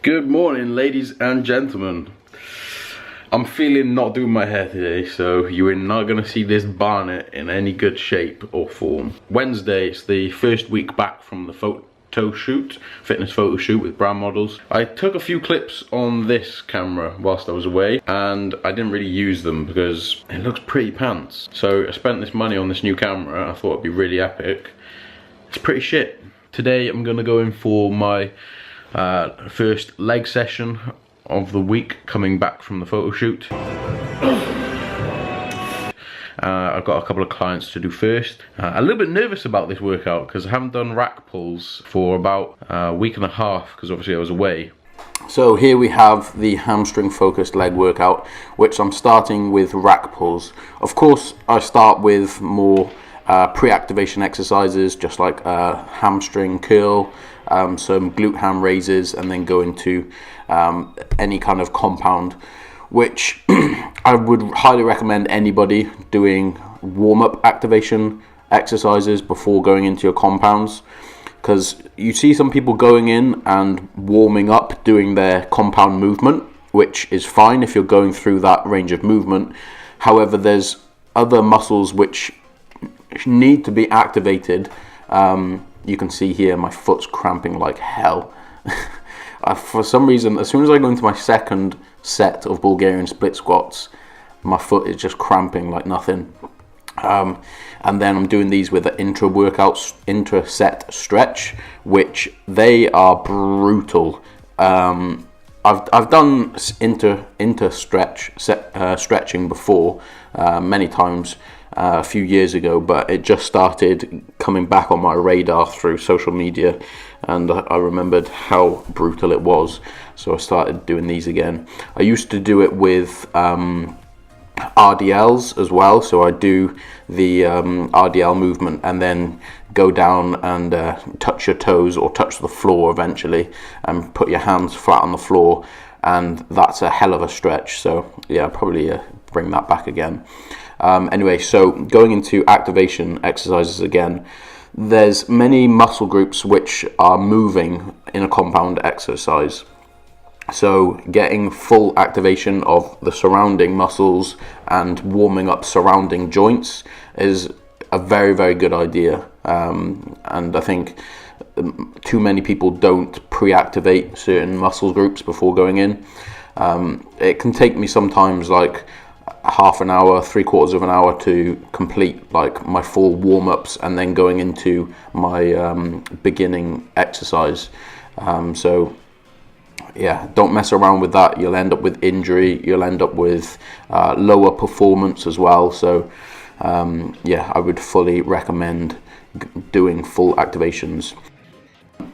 Good morning, ladies and gentlemen. I'm feeling not doing my hair today, so you are not going to see this barnet in any good shape or form. Wednesday, it's the first week back from the fitness photo shoot with brand models. I took a few clips on this camera whilst I was away, and I didn't really use them because it looks pretty pants. So I spent this money on this new camera. I thought it'd be really epic. It's pretty shit. Today I'm going to go in for my first leg session of the week coming back from the photo shoot. I've got a couple of clients to do first. A little bit nervous about this workout because I haven't done rack pulls for about a week and a half because obviously I was away. So here we have the hamstring focused leg workout, which I'm starting with rack pulls. Of course I start with more pre-activation exercises, just like a hamstring curl, some glute ham raises, and then go into any kind of compound, which I would highly recommend anybody doing warm-up activation exercises before going into your compounds, because you see some people going in and warming up doing their compound movement, which is fine if you're going through that range of movement. However, there's other muscles which need to be activated. You can see here my foot's cramping like hell. For some reason, as soon as I go into my second set of Bulgarian split squats, my foot is just cramping like nothing. And then I'm doing these with an intra-set stretch, which they are brutal. I've done stretching before many times a few years ago, but it just started coming back on my radar through social media, and I remembered how brutal it was, so I started doing these again. I used to do it with RDLs as well, so I do the RDL movement and then go down and touch your toes or touch the floor eventually and put your hands flat on the floor, and that's a hell of a stretch. So yeah, I'll probably bring that back again. Anyway, so going into activation exercises again, there's many muscle groups which are moving in a compound exercise. So getting full activation of the surrounding muscles and warming up surrounding joints is a very, very good idea. And I think too many people don't pre-activate certain muscle groups before going in. It can take me sometimes like half an hour, 3/4 of an hour to complete like my full warm-ups and then going into my beginning exercise. So yeah, don't mess around with that. You'll end up with injury, you'll end up with lower performance as well. So yeah, I would fully recommend doing full activations.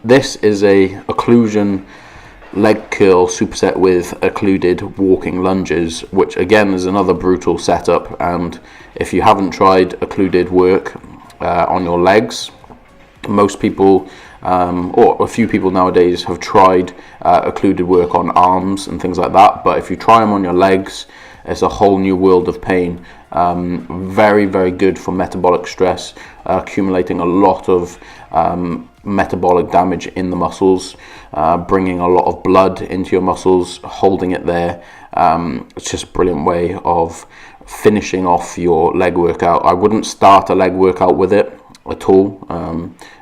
This is a occlusion leg curl superset with occluded walking lunges, which again is another brutal setup. And if you haven't tried occluded work on your legs, most people or a few people nowadays have tried occluded work on arms and things like that, but if you try them on your legs, it's a whole new world of pain. Very, very good for metabolic stress, accumulating a lot of metabolic damage in the muscles, bringing a lot of blood into your muscles, holding it there. It's just a brilliant way of finishing off your leg workout. I wouldn't start a leg workout with it at all.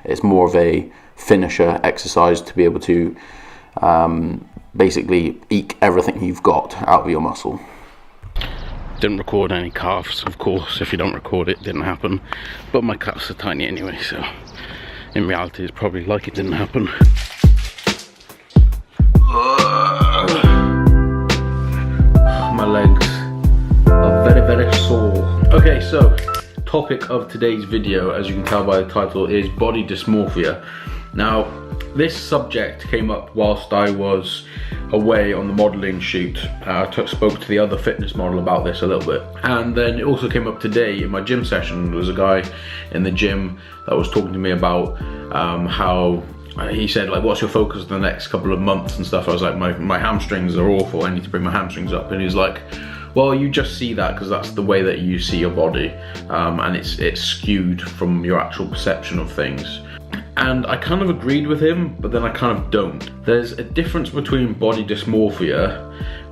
It's more of a finisher exercise to be able to basically eke everything you've got out of your muscle. Didn't record any calves, of course. If you don't record it, it didn't happen. But my calves are tiny anyway, so in reality it's probably like it didn't happen. My legs are very, very sore. Okay, so topic of today's video, as you can tell by the title, is body dysmorphia. Now, this subject came up whilst I was away on the modelling shoot. I spoke to the other fitness model about this a little bit, and then it also came up today in my gym session. There was a guy in the gym that was talking to me about how he said, like, what's your focus for the next couple of months and stuff. I was like, my hamstrings are awful, I need to bring my hamstrings up. And he's like, well, you just see that because that's the way that you see your body, and it's skewed from your actual perception of things. And I kind of agreed with him, but then I kind of don't. There's a difference between body dysmorphia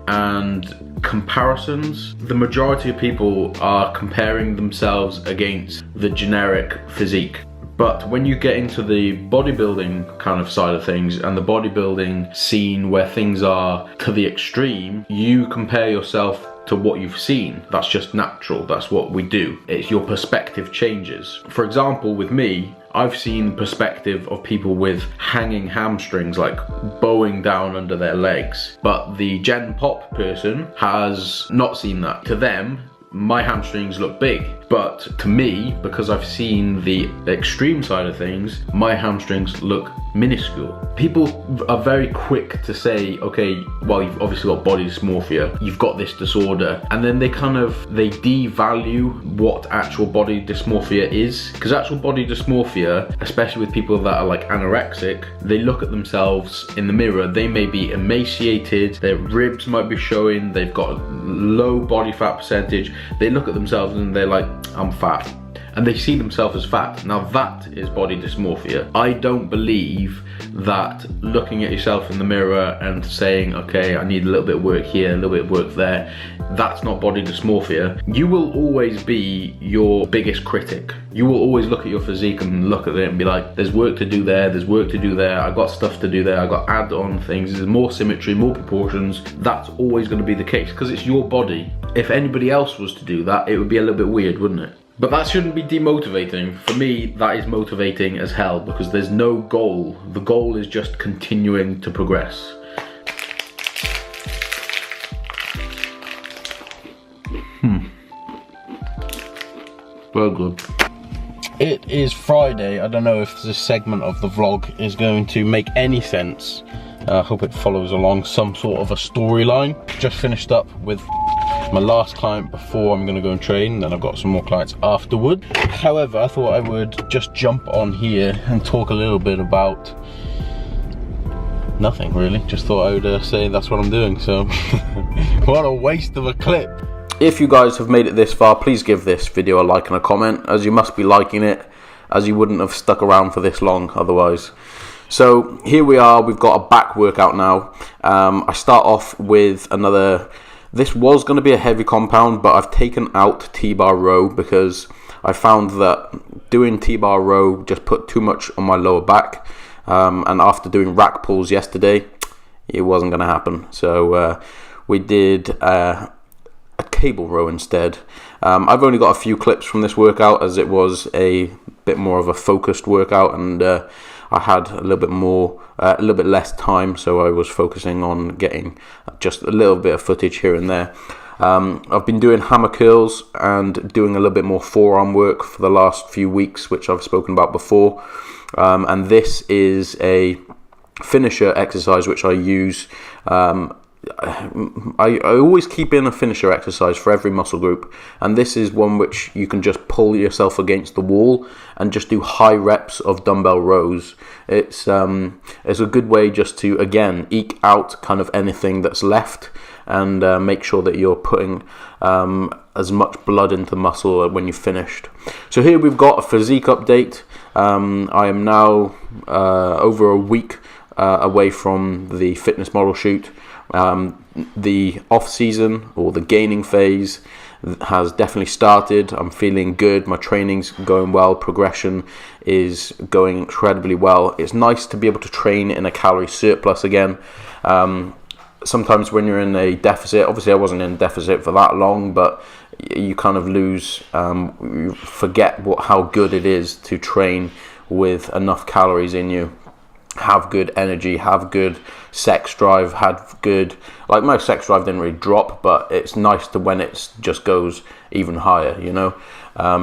and comparisons. The majority of people are comparing themselves against the generic physique. But when you get into the bodybuilding kind of side of things and the bodybuilding scene where things are to the extreme, you compare yourself to what you've seen. That's just natural. That's what we do. It's your perspective changes. For example, with me, I've seen the perspective of people with hanging hamstrings, like bowing down under their legs. But the Gen Pop person has not seen that. To them, my hamstrings look big. But to me, because I've seen the extreme side of things, my hamstrings look minuscule. People are very quick to say, okay, well, you've obviously got body dysmorphia, you've got this disorder, and then they devalue what actual body dysmorphia is. Because actual body dysmorphia, especially with people that are like anorexic, they look at themselves in the mirror, they may be emaciated, their ribs might be showing, they've got a low body fat percentage, they look at themselves and they're like, I'm fat. And they see themselves as fat. Now that is body dysmorphia. I don't believe that looking at yourself in the mirror and saying, okay, I need a little bit of work here, a little bit of work there, that's not body dysmorphia. You will always be your biggest critic. You will always look at your physique and look at it and be like, there's work to do there, there's work to do there, I got stuff to do there, I got add-on things, there's more symmetry, more proportions. That's always going to be the case because it's your body. If anybody else was to do that, it would be a little bit weird, wouldn't it? But that shouldn't be demotivating. For me, that is motivating as hell because there's no goal. The goal is just continuing to progress. Very good. It is Friday. I don't know if this segment of the vlog is going to make any sense. I hope it follows along some sort of a storyline. Just finished up with my last client before I'm gonna go and train, then I've got some more clients afterward. However, I thought I would just jump on here and talk a little bit about nothing really. Just thought I would say that's what I'm doing, so what a waste of a clip. If you guys have made it this far, please give this video a like and a comment, as you must be liking it, as you wouldn't have stuck around for this long otherwise. So here we are, we've got a back workout now. I start off with another. This was going to be a heavy compound, but I've taken out T-bar row because I found that doing T-bar row just put too much on my lower back. And after doing rack pulls yesterday, it wasn't going to happen. So we did a cable row instead. I've only got a few clips from this workout as it was a bit more of a focused workout, and I had a little bit less time, so I was focusing on getting just a little bit of footage here and there. I've been doing hammer curls and doing a little bit more forearm work for the last few weeks, which I've spoken about before. And this is a finisher exercise which I use. I always keep in a finisher exercise for every muscle group, and this is one which you can just pull yourself against the wall and just do high reps of dumbbell rows. It's a good way just to, again, eke out kind of anything that's left and make sure that you're putting as much blood into the muscle when you've finished. So here we've got a physique update. I am now over a week away from the fitness model shoot. The off season or the gaining phase has definitely started. I'm feeling good, my training's going well, progression is going incredibly well. It's nice to be able to train in a calorie surplus again. Sometimes when you're in a deficit, obviously I wasn't in deficit for that long, but you kind of lose, you forget how good it is to train with enough calories in you. Have good energy, have good sex drive, like my sex drive didn't really drop, but it's nice to when it just goes even higher, you know.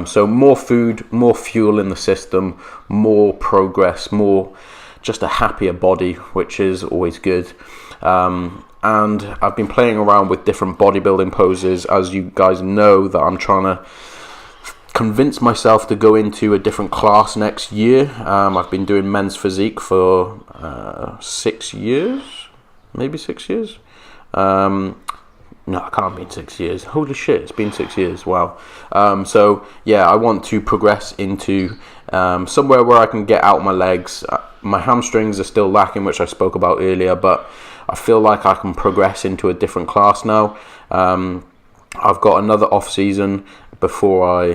So more food, more fuel in the system, more progress, more just a happier body, which is always good. And I've been playing around with different bodybuilding poses. As you guys know, that I'm trying to convince myself to go into a different class next year. I've been doing men's physique for 6 years, maybe 6 years. No, it can't be in 6 years. Holy shit, it's been 6 years. Wow. So yeah, I want to progress into somewhere where I can get out my legs. My hamstrings are still lacking, which I spoke about earlier, but I feel like I can progress into a different class now. I've got another off season before I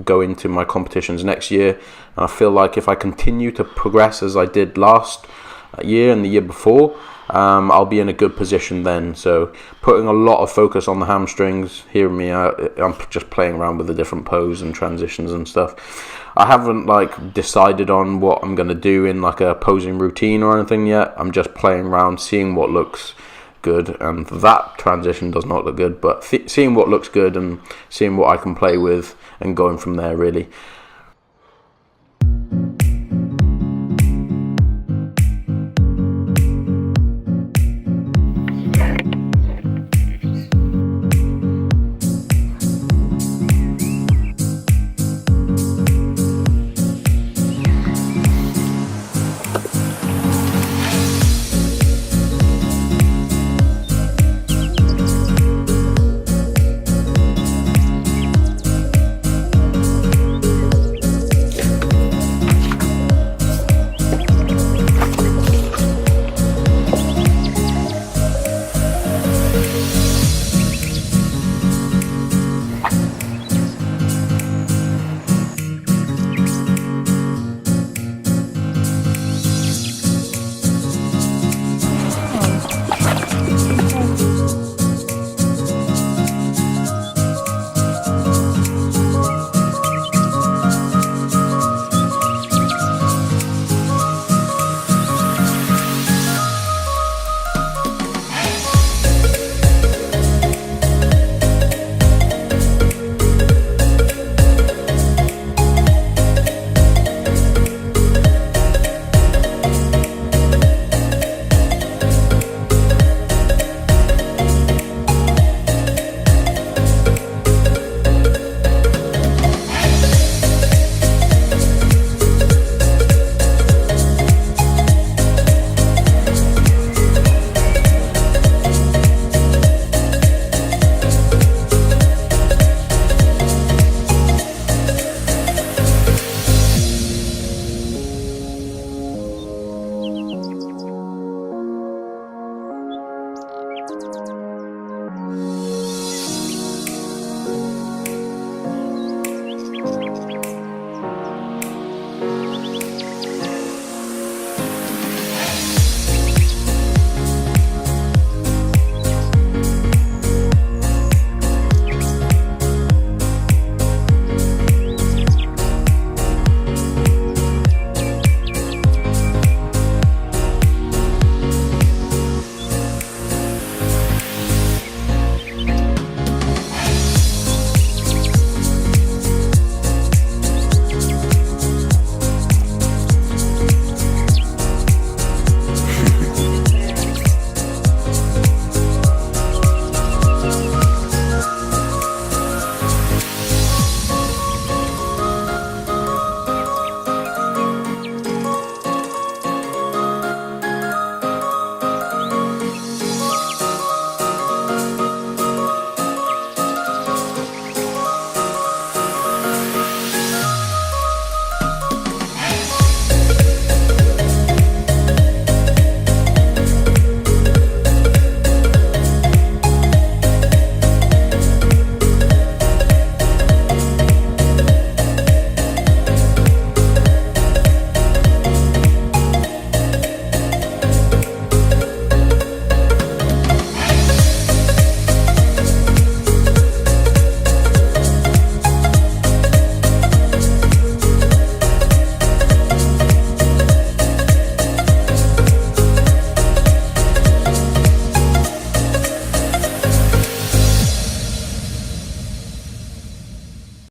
go into my competitions next year, and I feel like if I continue to progress as I did last year and the year before, I'll be in a good position then. So putting a lot of focus on the hamstrings. Hearing me out, I'm just playing around with the different pose and transitions and stuff. I haven't like decided on what I'm going to do in like a posing routine or anything yet. I'm just playing around, seeing what looks good, and that transition does not look good, but seeing what looks good and seeing what I can play with and going from there really.